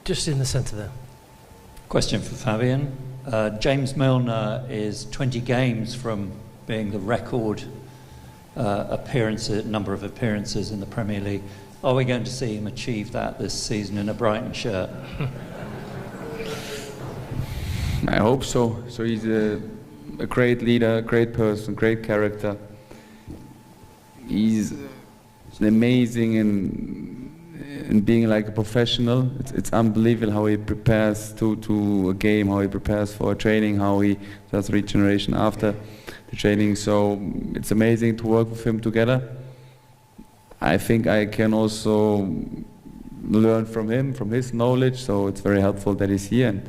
just in the centre there. Question for Fabian. James Milner is 20 games from being the record number of appearances in the Premier League. Are we going to see him achieve that this season in a Brighton shirt? I hope so. So he's a great leader, great person, great character. He's amazing in being like a professional. It's unbelievable how he prepares to a game, how he prepares for a training, how he does regeneration after the training. So it's amazing to work with him together. I think I can also learn from him, from his knowledge, so it's very helpful that he's here, and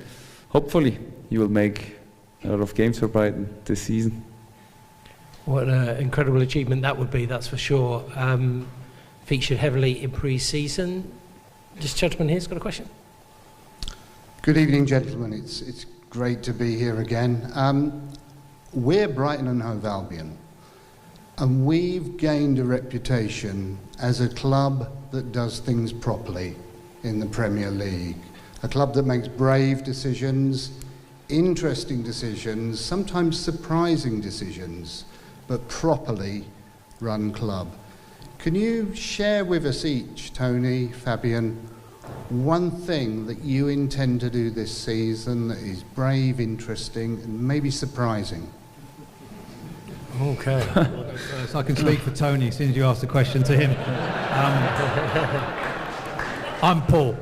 hopefully he will make a lot of games for Brighton this season. What an incredible achievement that would be, that's for sure. Featured heavily in pre-season. This gentleman here's got a question. Good evening, gentlemen. It's great to be here again. We're Brighton and Hove Albion, and we've gained a reputation as a club that does things properly in the Premier League. A club that makes brave decisions, interesting decisions, sometimes surprising decisions, but properly run club. Can you share with us each, Tony, Fabian, one thing that you intend to do this season that is brave, interesting, and maybe surprising? Okay. So I can speak for Tony as soon as you ask the question to him. I'm Paul.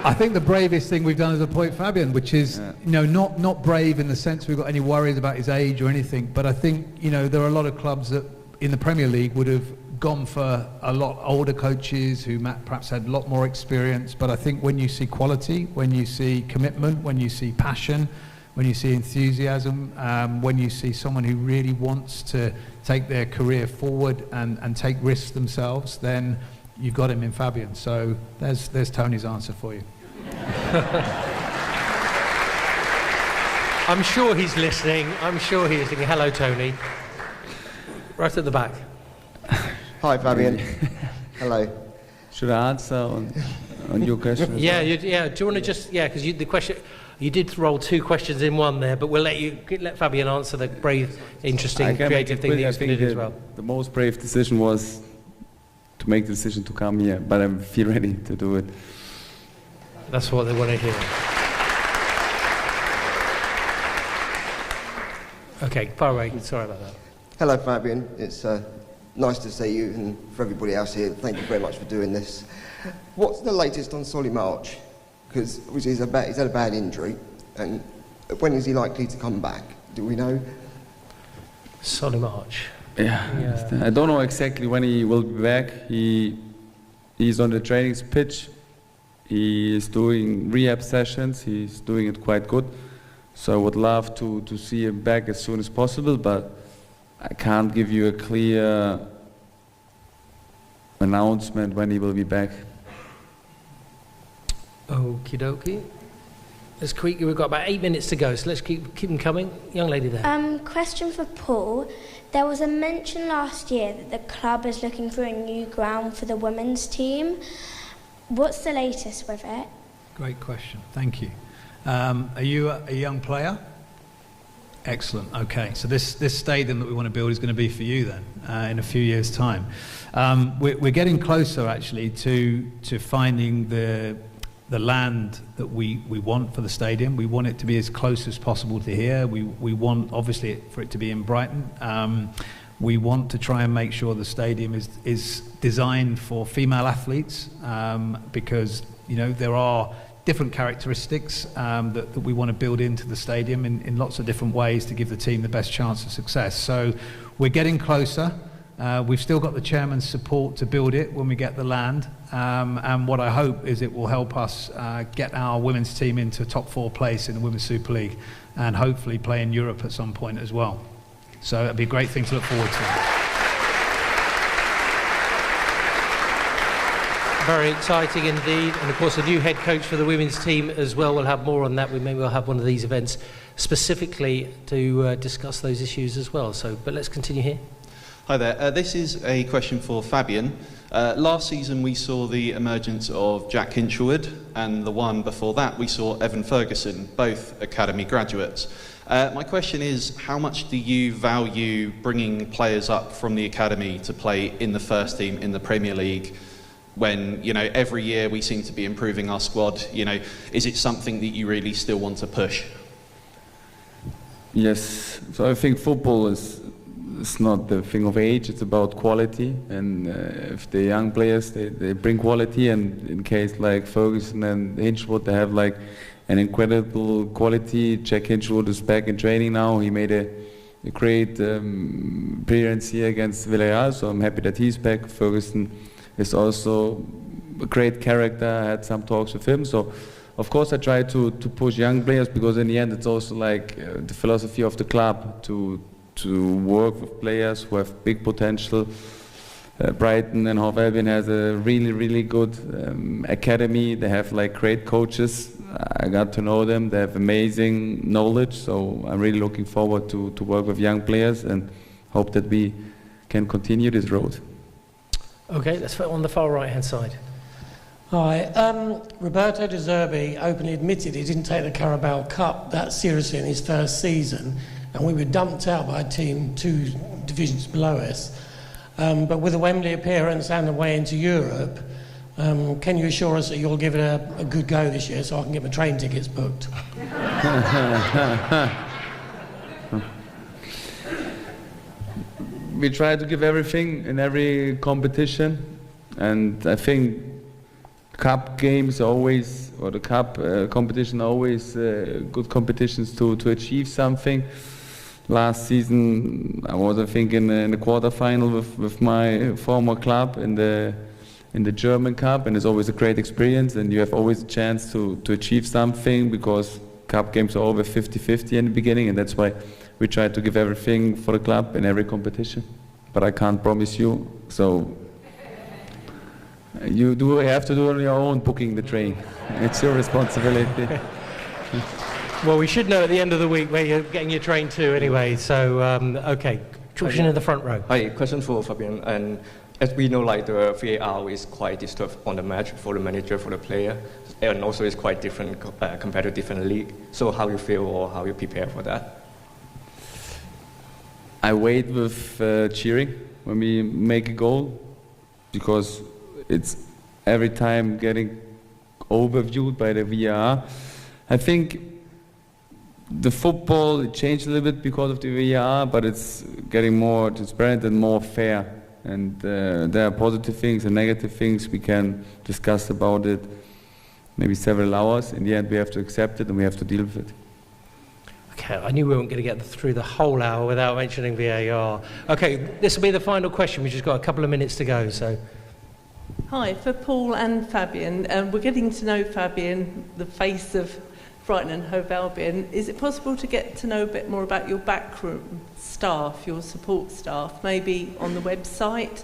I think the bravest thing we've done is appoint Fabian, which is, not brave in the sense we've got any worries about his age or anything, but I think, there are a lot of clubs that in the Premier League would have gone for a lot older coaches who perhaps had a lot more experience, but I think when you see quality, when you see commitment, when you see passion, when you see enthusiasm, when you see someone who really wants to take their career forward and take risks themselves, then you've got him in Fabian. So there's Tony's answer for you. I'm sure he's listening. Hello, Tony. Right at the back. Hi, Fabian. Hello. Should I answer on your question? Yeah. Do you want to just because the question you did roll two questions in one there, but we'll let Fabian answer the brave, interesting, creative thing that he was going to do as well. The most brave decision was to make the decision to come here, but I feel ready to do it. That's what they want to hear. Okay, far away. Sorry about that. Hello, Fabian. It's nice to see you, and for everybody else here, thank you very much for doing this. What's the latest on Solly March? Because he's had a bad injury, and when is he likely to come back? Do we know? Solly March. Yeah. I don't know exactly when he will be back. He's on the training pitch. He is doing rehab sessions. He's doing it quite good. So I would love to see him back as soon as possible, but I can't give you a clear announcement when he will be back. Okie dokie. We've got about 8 minutes to go, so let's keep them coming. Young lady there. Question for Paul. There was a mention last year that the club is looking for a new ground for the women's team. What's the latest with it? Great question. Thank you. Are you a young player? Excellent. Okay. So this stadium that we want to build is going to be for you then in a few years' time. We're getting closer actually to finding the land that we want for the stadium. We want it to be as close as possible to here. We want obviously for it to be in Brighton. We want to try and make sure the stadium is designed for female athletes because there are different characteristics that we want to build into the stadium in lots of different ways to give the team the best chance of success. So we're getting closer. We've still got the chairman's support to build it when we get the land, and what I hope is it will help us get our women's team into top 4 place in the Women's Super League and hopefully play in Europe at some point as well. So it'll be a great thing to look forward to. Very exciting indeed, and of course a new head coach for the women's team as well. We'll have more on that. We'll have one of these events specifically to discuss those issues as well. But let's continue here. Hi there. This is a question for Fabian. Last season we saw the emergence of Jack Hinchelwood, and the one before that we saw Evan Ferguson, both academy graduates. My question is, how much do you value bringing players up from the academy to play in the first team in the Premier League when, every year we seem to be improving our squad? Is it something that you really still want to push? Yes. So I think football is not the thing of age, it's about quality, and if the young players they bring quality, and in case like Ferguson and Hinchelwood, they have like an incredible quality. Jack Hinchelwood is back in training now. He made a great appearance here against Villarreal, so I'm happy that he's back. Ferguson is also a great character. I had some talks with him, so of course I try to push young players, because in the end it's also like the philosophy of the club to work with players who have big potential. Brighton and Hove Albion has a really good academy. They have like great coaches. I got to know them. They have amazing knowledge, so I'm really looking forward to work with young players and hope that we can continue this road. Okay, let's put on the far right-hand side. Hi. Roberto De Zerbi openly admitted he didn't take the Carabao Cup that seriously in his first season, and we were dumped out by a team 2 divisions below us. But with the Wembley appearance and the way into Europe, can you assure us that you'll give it a good go this year so I can get my train tickets booked? We try to give everything in every competition, and I think cup games always, or the cup competition always good competitions to achieve something. Last season I was, I think, in the quarterfinal with my former club in the German Cup, and it's always a great experience, and you have always a chance to achieve something, because cup games are always 50-50 in the beginning, and that's why we try to give everything for the club in every competition. But I can't promise you, so you have to do on your own, booking the train. It's your responsibility. Well, we should know at the end of the week where you're getting your train to anyway, so okay. Question in the front row. Hi, question for Fabian. And as we know, like the VAR is quite disturbed on the match for the manager, for the player, and also it's quite different compared to different league. So how you feel or how you prepare for that? I wait with cheering when we make a goal, because it's every time getting overviewed by the VAR. I think the football, it changed a little bit because of the VAR, but it's getting more transparent and more fair. And there are positive things and negative things. We can discuss about it maybe several hours. In the end, we have to accept it and we have to deal with it. Okay, I knew we weren't going to get through the whole hour without mentioning VAR. Okay, this will be the final question. We've just got a couple of minutes to go, so. Hi, for Paul and Fabian. We're getting to know Fabian, the face of Brighton and Hove Albion. Is it possible to get to know a bit more about your backroom staff, your support staff, maybe on the website?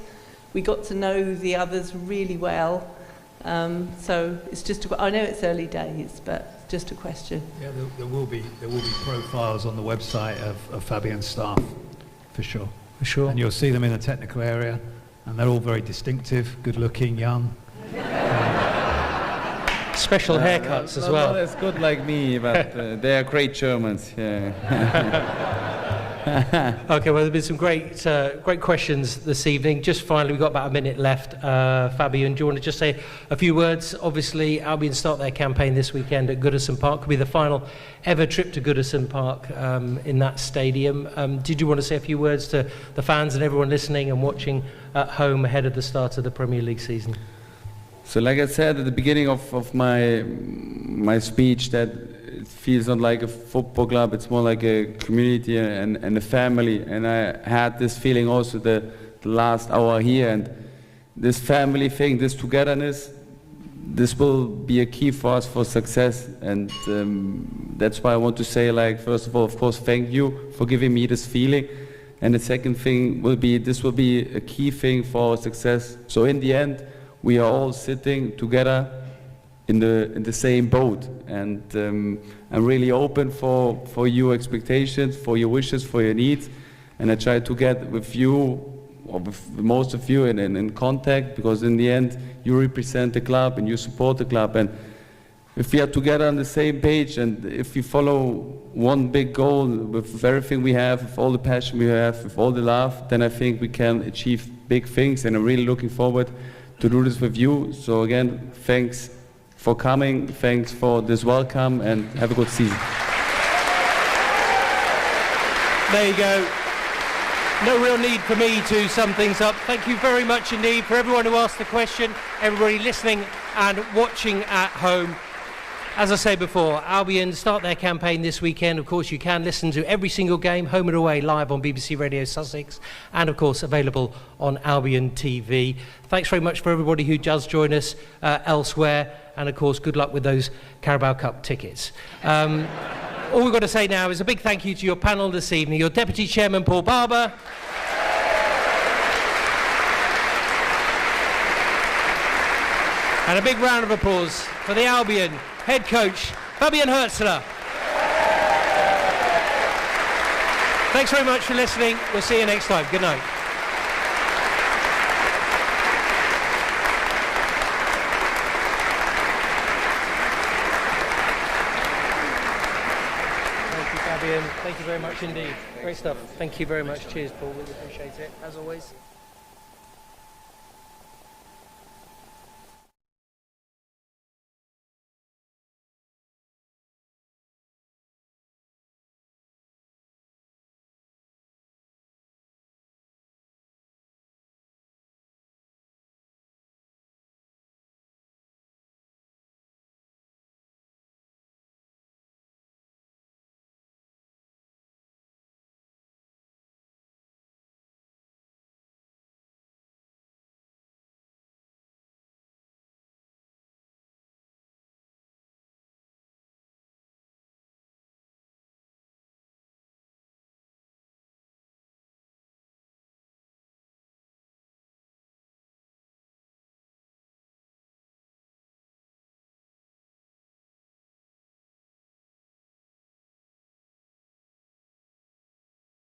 We got to know the others really well. So it's just I know it's early days, but just a question. Yeah, there will be profiles on the website of Fabian's staff, for sure. For sure. And you'll see them in the technical area, and they're all very distinctive, good-looking, young. Special haircuts as well. Not as good like me, but they are great Germans. Yeah. Okay, well, there's been some great questions this evening. Just finally, we've got about a minute left. Fabian, do you want to just say a few words? Obviously, Albion start their campaign this weekend at Goodison Park. Could be the final ever trip to Goodison Park in that stadium. Did you want to say a few words to the fans and everyone listening and watching at home ahead of the start of the Premier League season? So like I said at the beginning of my speech, that it feels not like a football club, it's more like a community and a family. And I had this feeling also the last hour here, and this family thing, this togetherness, this will be a key for us for success. And that's why I want to say, like, first of all, of course, thank you for giving me this feeling. And the second thing will be, this will be a key thing for our success. So in the end, we are all sitting together in the same boat, and I'm really open for your expectations, for your wishes, for your needs, and I try to get with you, or with most of you, in contact, because in the end you represent the club and you support the club, and if we are together on the same page and if we follow one big goal with everything we have, with all the passion we have, with all the love, then I think we can achieve big things, and I'm really looking forward to do this with you. So again, thanks for coming, thanks for this welcome, and have a good season. There you go. No real need for me to sum things up. Thank you very much indeed for everyone who asked the question, everybody listening and watching at home. As I said before, Albion start their campaign this weekend. Of course, you can listen to every single game, home and away, live on BBC Radio Sussex, and of course available on Albion TV. Thanks very much for everybody who does join us elsewhere, and of course, good luck with those Carabao Cup tickets. All we've got to say now is a big thank you to your panel this evening, your Deputy Chairman Paul Barber, and a big round of applause for the Albion head coach Fabian Hertzler. Thanks very much for listening. We'll see you next time. Good night. Thank you, Fabian. Thank you very much indeed. Great stuff. Thank you very much. Cheers, Paul. Really appreciate it, as always.